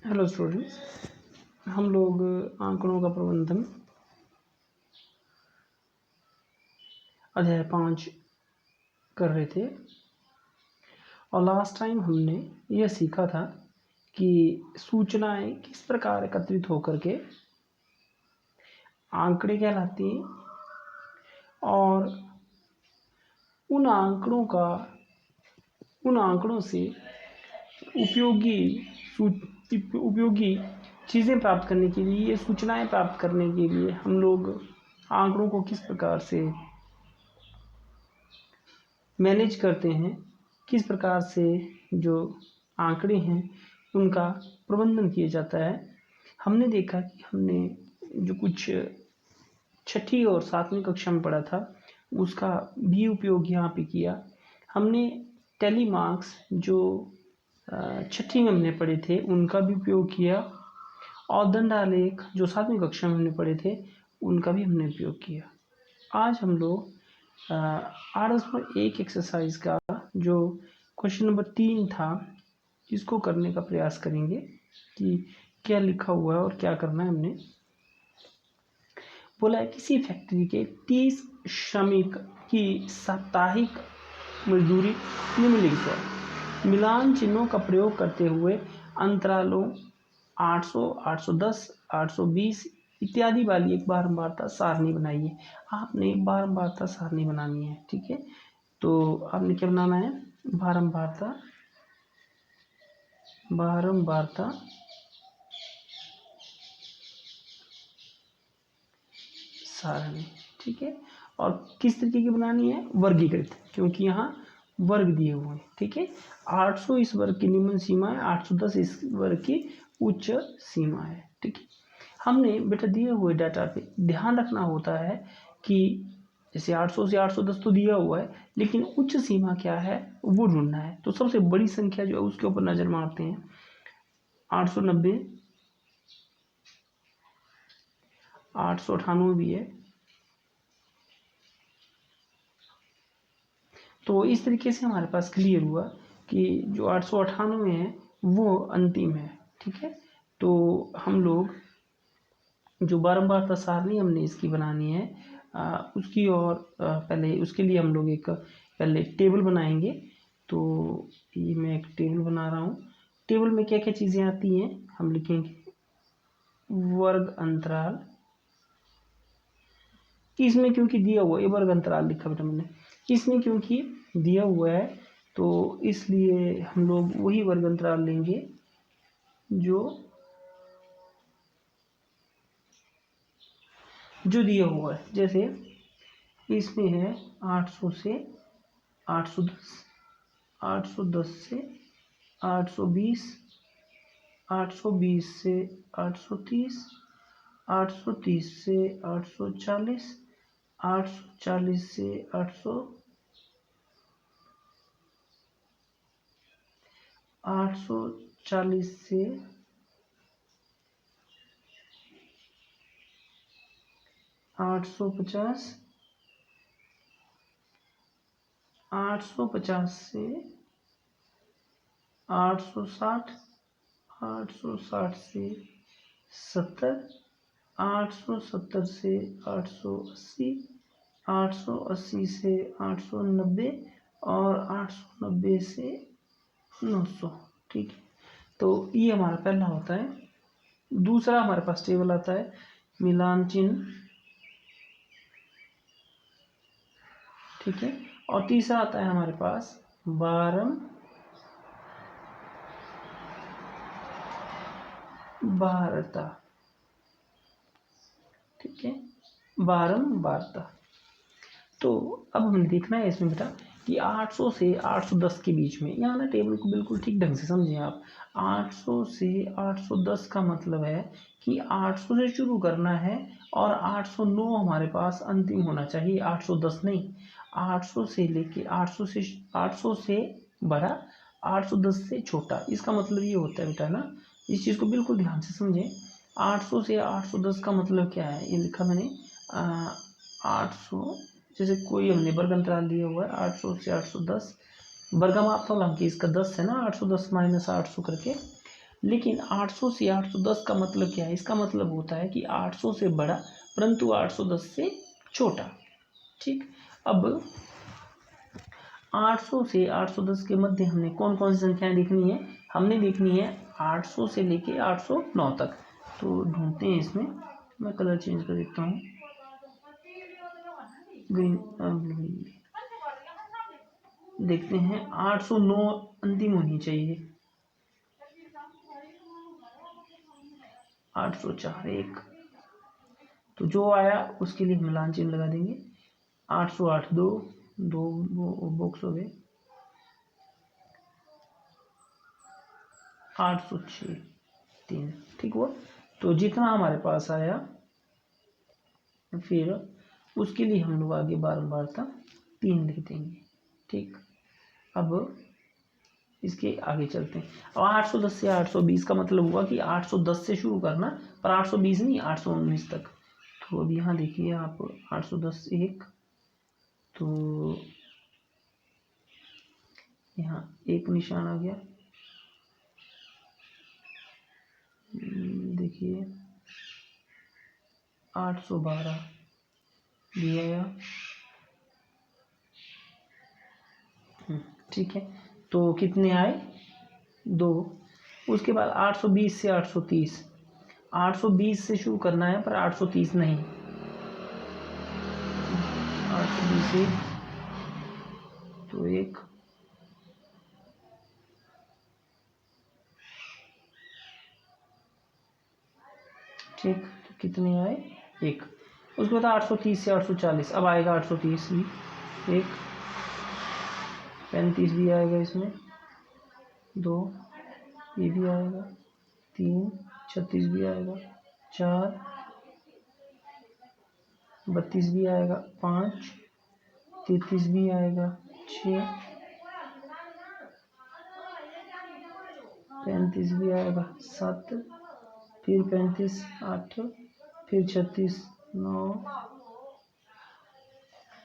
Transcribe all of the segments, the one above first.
Hello students, हम लोग आंकड़ों का प्रबंधन अध्याय 5 कर रहे थे और लास्ट टाइम हमने यह सीखा था कि सूचनाएं किस प्रकार एकत्रित होकर के आंकड़े कहलाती हैं और उन आंकड़ों से उपयोगी चीज़ें प्राप्त करने के लिए, सूचनाएं प्राप्त करने के लिए हम लोग आंकड़ों को किस प्रकार से मैनेज करते हैं, किस प्रकार से जो आंकड़े हैं उनका प्रबंधन किया जाता है। हमने देखा कि हमने जो कुछ छठी और 7वीं कक्षा में पढ़ा था उसका भी उपयोग यहाँ पे किया। हमने टैली मार्क्स जो छठी में हमने पढ़े थे उनका भी उपयोग किया और दंडालेख जो 7वीं कक्षा में हमने पढ़े थे उनका भी हमने उपयोग किया। आज हम लोग 8.1 एक्सरसाइज का जो क्वेश्चन नंबर 3 था इसको करने का प्रयास करेंगे कि क्या लिखा हुआ है और क्या करना है। हमने बोला है किसी फैक्ट्री के 30 श्रमिक की साप्ताहिक मजदूरी निम्नलिखित है। मिलान चिन्हों का प्रयोग करते हुए अंतरालों 800, 810, 820 इत्यादि वाली एक बारंबारता सारणी बनाइए। आपने बारंबारता सारणी बनानी है, ठीक है। तो आपने क्या बनाना है, बारंबारता सारणी, ठीक है। और किस तरीके की बनानी है, वर्गीकृत, क्योंकि यहाँ वर्ग दिए हुए हैं, ठीक है। 800 इस वर्ग की निम्न सीमा है, 810 इस वर्ग की उच्च सीमा है, ठीक है। हमने बेटा दिए हुए डाटा पे ध्यान रखना होता है कि जैसे 800 से 810 तो दिया हुआ है, लेकिन उच्च सीमा क्या है वो ढूंढना है। तो सबसे बड़ी संख्या जो है उसके ऊपर नजर मारते हैं। 890, 898 भी है। तो इस तरीके से हमारे पास क्लियर हुआ कि जो 898 है वो अंतिम है, ठीक है। तो हम लोग जो बारंबारता सारणी हमने इसकी बनानी है उसकी और पहले उसके लिए हम लोग एक पहले टेबल बनाएंगे। तो ये मैं एक टेबल बना रहा हूँ। टेबल में क्या क्या चीज़ें आती हैं हम लिखेंगे। वर्ग अंतराल, इसमें क्योंकि दिया हुआ है, वर्ग अंतराल लिखा बेटा मैंने, इसमें क्योंकि दिया हुआ है तो इसलिए हम लोग वही वर्ग अंतराल लेंगे जो दिया हुआ है। जैसे इसमें है 800 से 810, 810 से 820, 820 से 830, 830 से 840, 840 से 840 से 850, 850 से 860, 860 से 70, 870 से 880, 880 से 890 और 890 से 900, ठीक है। तो ये हमारा पहला होता है। दूसरा हमारे पास टेबल आता है मिलान चिन्ह, ठीक है। और तीसरा आता है हमारे पास बारंबारता, ठीक है, बारंबारता। तो अब हमें देखना है इसमें बेटा कि 800 से 810 के बीच में, यहाँ ना टेबल को बिल्कुल ठीक ढंग से समझें आप। 800 से 810 का मतलब है कि 800 से शुरू करना है और 809 हमारे पास अंतिम होना चाहिए, 810 नहीं। 800 से लेके 800 से बड़ा, 810 से छोटा, इसका मतलब ये होता है बेटा ना, इस चीज़ को बिल्कुल ध्यान से समझें। 800 से 810 का मतलब क्या है, ये लिखा मैंने 800, जैसे कोई हमने वर्ग अंतराल दिया हुआ है 800 से 810, वर्गमाप तो हालांकि इसका 10 है ना, 810 माइनस 800 करके, लेकिन 800 से 810 का मतलब क्या है? इसका मतलब होता है कि 800 से बड़ा परंतु 810 से छोटा। ठीक, अब 800 से 810 के मध्य हमने कौन कौन सी संख्याएं देखनी है? हमने देखनी है 800 से लेके 809 तक। तो ढूंढते हैं इसमें, मैं कलर चेंज कर देता हूँ, ग्रीन ब्लू। देखते हैं 809 अंतिम होनी चाहिए। 804 एक, तो जो आया उसके लिए हम लाल चिन्ह लगा देंगे। 808 दो बॉक्स हो गए। 806 3, ठीक हुआ। तो जितना हमारे पास आया फिर उसके लिए हम लोग आगे बारंबारता 3 लिख देंगे। ठीक, अब इसके आगे चलते हैं। अब 810 से 820 का मतलब हुआ कि 810 से शुरू करना, पर 820 नहीं 819 तक। तो अब यहाँ देखिए आप 810 एक, तो यहाँ एक निशान आ गया। देखिए 812 भी आया। ठीक है, तो कितने आए? 2। उसके बाद 820 से 830, 820 से शुरू करना है पर 830 नहीं। 820 एक, तो एक, ठीक, तो कितने आए? एक। उसके बाद 830 से 840, अब आएगा 830 भी एक, 35 भी आएगा इसमें, 2 ये भी आएगा, 3 36 भी आएगा, 4 32 भी आएगा, 5 33 भी आएगा, 6 35 भी आएगा, 7 फिर 35 8 फिर 36 9।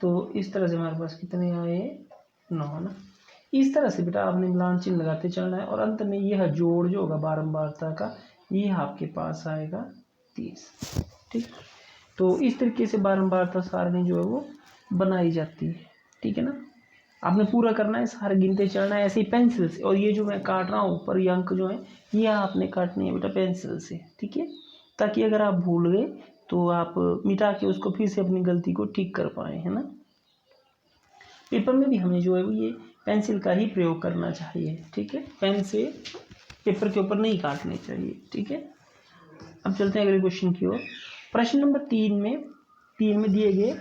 तो इस तरह से हमारे पास कितने आए? 9 ना। इस तरह से बेटा आपने मिलान चिन्ह लगाते चलना है और अंत में यह जोड़ जो होगा बारंबारता का, यह आपके पास आएगा 30। ठीक, तो इस तरीके से बारंबारता सारणी जो है वो बनाई जाती है। ठीक है ना, आपने पूरा करना है, सारे गिनते चलना है ऐसे ही पेंसिल से। और ये जो मैं काट रहा हूँ ऊपर ये अंक जो है ये आपने काटने है बेटा पेंसिल से। ठीक है, ताकि अगर आप भूल गए तो आप मिटा के उसको फिर से अपनी गलती को ठीक कर पाए, है ना। पेपर में भी हमें जो है वो ये पेंसिल का ही प्रयोग करना चाहिए। ठीक है, पेन से पेपर के ऊपर नहीं काटने चाहिए। ठीक है, अब चलते हैं अगले क्वेश्चन की ओर। प्रश्न नंबर 3 में दिए गए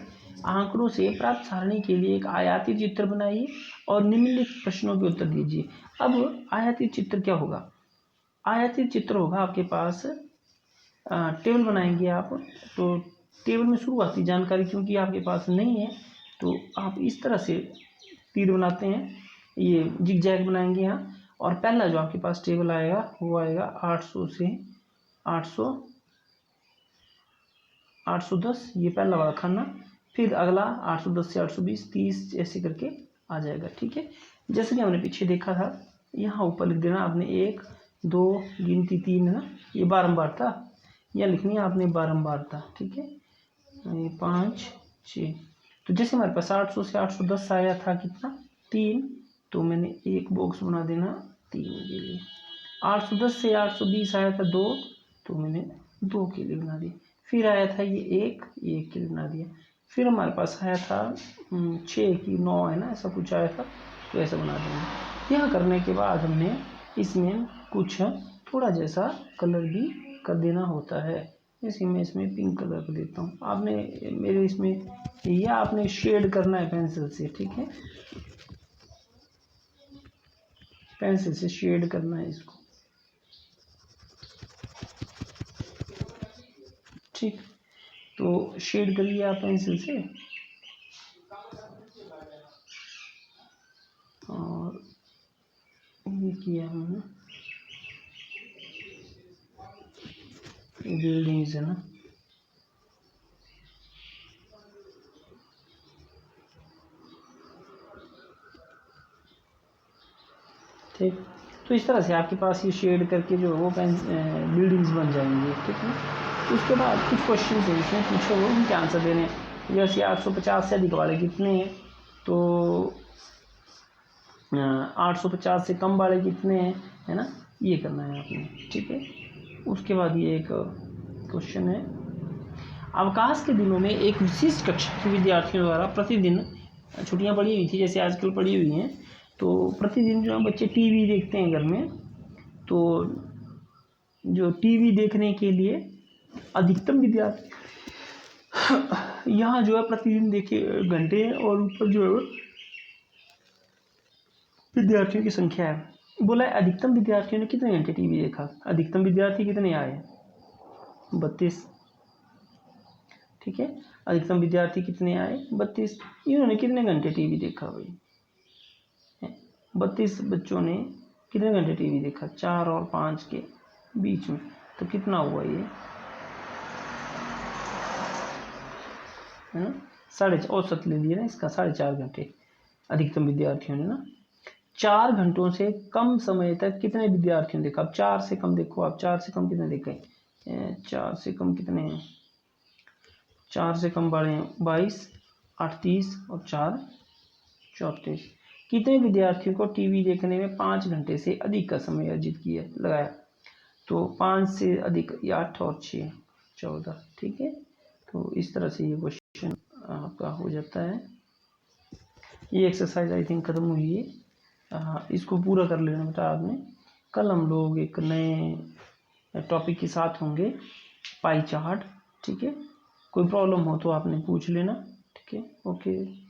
आंकड़ों से प्राप्त सारणी के लिए एक आयाती चित्र बनाइए और निम्नलिखित प्रश्नों के उत्तर दीजिए। अब आयाती चित्र क्या होगा? आयाती चित्र होगा आपके पास, टेबल बनाएंगे आप। तो टेबल में शुरुआती जानकारी क्योंकि आपके पास नहीं है तो आप इस तरह से तीर बनाते हैं, ये जिग जैग बनाएंगे यहाँ। और पहला जो आपके पास टेबल आएगा वो आएगा 800 से 800 810, ये पहला वाला खाना। फिर अगला 810 से 820 30 ऐसे करके आ जाएगा। ठीक है, जैसे कि हमने पीछे देखा था, यहाँ ऊपर लिख देना आपने 1 2 गिनती 3 है ना, ये बारंबारता यह लिखनी है आपने बारंबारता। ठीक है, 5 6। तो जैसे हमारे पास 800 से 810 आया था कितना? 3, तो मैंने एक बॉक्स बना देना 3 के लिए। 810 से 820 आया था 2, तो मैंने 2 के लिए बना दिया। फिर आया था ये 1 के लिए बना दिया। फिर हमारे पास आया था 6 की 9 है ना, ऐसा कुछ आया था, तो ऐसा बना देंगे। यह करने के बाद हमने इसमें कुछ थोड़ा जैसा कलर भी कर देना होता है। जैसे मैं इसमें पिंक कलर कर देता हूँ, आपने मेरे इसमें यह आपने शेड करना है पेंसिल से। ठीक है, पेंसिल से शेड करना है इसको। ठीक, तो शेड कर लिया पेंसिल से और ये किया हमने, बिल्डिंग्स है ना, ठीक। तो इस तरह से आपके पास ये शेड करके जो है वो बिल्डिंग्स बन जाएंगी, ठीक है। तो उसके बाद कुछ क्वेश्चन है इसमें पूछे हुए, उनके आंसर देने हैं। जैसे 850 से अधिक वाले कितने हैं, तो 850 से कम वाले कितने हैं, है ना, ये करना है आपने, ठीक है। उसके बाद ये एक क्वेश्चन है, अवकाश के दिनों में एक विशिष्ट कक्षा के विद्यार्थियों द्वारा प्रतिदिन, छुट्टियां पड़ी हुई थी जैसे आजकल पड़ी हुई हैं, तो प्रतिदिन जो है बच्चे टीवी देखते हैं घर में, तो जो टीवी देखने के लिए अधिकतम विद्यार्थी यहाँ जो है प्रतिदिन देखे घंटे हैं, और ऊपर जो है विद्यार्थियों की संख्या है। बोला है अधिकतम विद्यार्थियों ने कितने घंटे टीवी देखा, अधिकतम विद्यार्थी कितने आए, 32, ठीक है। अधिकतम विद्यार्थी कितने आए, 32। इन्होंने कितने घंटे टीवी देखा भाई, 32 बच्चों ने कितने घंटे टीवी देखा, 4 और 5 के बीच में, तो कितना हुआ ये, है ना, औसत ले लिया ना इसका, 4.5 घंटे अधिकतम विद्यार्थियों ने ना। 4 घंटों से कम समय तक कितने विद्यार्थियों ने देखा, अब 4 से कम देखो आप, 4 से कम कितने देखे, 4 से कम कितने हैं, 4 से कम बड़े हैं 22, 8 30 और 4 34। कितने विद्यार्थियों को टीवी देखने में 5 घंटे से अधिक का समय अर्जित किया लगाया, तो 5 से अधिक, 8 और 6 14, ठीक है। तो इस तरह से ये क्वेश्चन आपका हो जाता है। ये एक्सरसाइज आई थिंक खत्म हुई है, इसको पूरा कर लेना बेटा आपने। कल हम लोग एक नए टॉपिक के साथ होंगे, पाई चार्ट, ठीक है। कोई प्रॉब्लम हो तो आपने पूछ लेना, ठीक है। ओके।